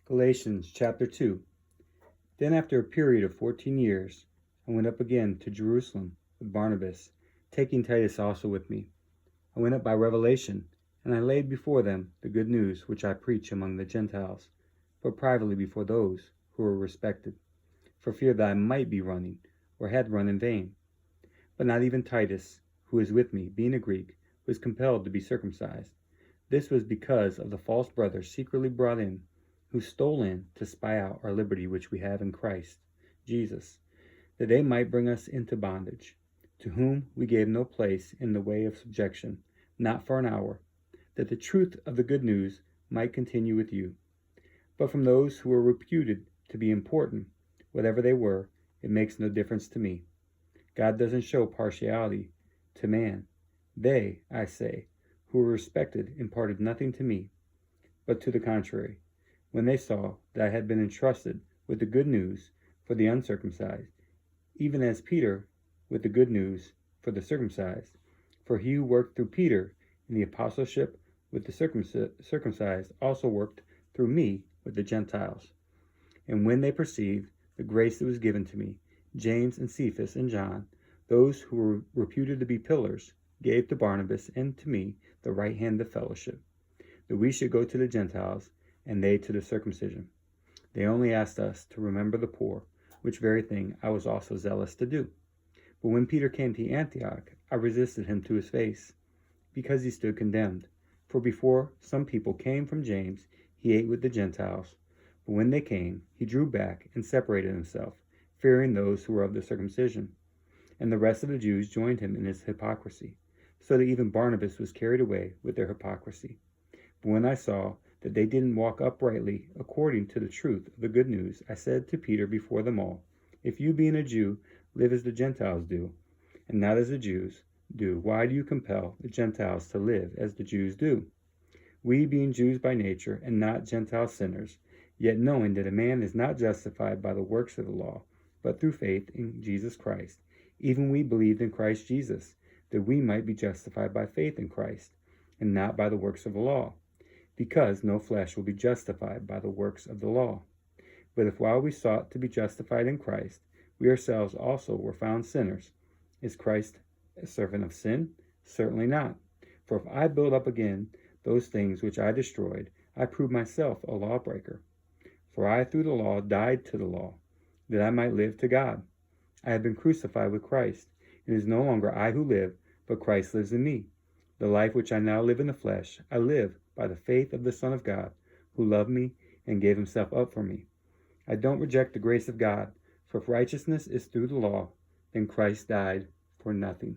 Galatians Chapter 2. Then after a period of 14 years, I went up again to Jerusalem with Barnabas, taking Titus also with me. I went up by revelation, and I laid before them the good news which I preach among the Gentiles, but privately before those who were respected, for fear that I might be running, or had run in vain. But not even Titus, who is with me, being a Greek, was compelled to be circumcised. This was because of the false brothers secretly brought in, who stole in to spy out our liberty which we have in Christ Jesus, that they might bring us into bondage, to whom we gave no place in the way of subjection, not for an hour, that the truth of the good news might continue with you. But from those who were reputed to be important, whatever they were, it makes no difference to me. God doesn't show partiality to man. They, I say, who were respected, imparted nothing to me, but to the contrary, when they saw that I had been entrusted with the good news for the uncircumcised, even as Peter with the good news for the circumcised. For he who worked through Peter in the apostleship with the circumcised also worked through me with the Gentiles. And when they perceived the grace that was given to me, James and Cephas and John, those who were reputed to be pillars, gave to Barnabas and to me the right hand of fellowship, that we should go to the Gentiles, and they to the circumcision. They only asked us to remember the poor, which very thing I was also zealous to do. But when Peter came to Antioch, I resisted him to his face, because he stood condemned. For before some people came from James, he ate with the Gentiles. But when they came, he drew back and separated himself, fearing those who were of the circumcision. And the rest of the Jews joined him in his hypocrisy, so that even Barnabas was carried away with their hypocrisy. But when I saw that they didn't walk uprightly according to the truth of the good news, I said to Peter before them all, if you, being a Jew, live as the Gentiles do, and not as the Jews do, why do you compel the Gentiles to live as the Jews do? We, being Jews by nature, and not Gentile sinners, yet knowing that a man is not justified by the works of the law, but through faith in Jesus Christ, even we believed in Christ Jesus, that we might be justified by faith in Christ, and not by the works of the law, because no flesh will be justified by the works of the law. But if while we sought to be justified in Christ, we ourselves also were found sinners, is Christ a servant of sin? Certainly not. For if I build up again those things which I destroyed, I prove myself a lawbreaker. For I through the law died to the law, that I might live to God. I have been crucified with Christ. It is no longer I who live, but Christ lives in me. The life which I now live in the flesh, I live by the faith of the Son of God, who loved me and gave himself up for me. I don't reject the grace of God, for if righteousness is through the law, then Christ died for nothing.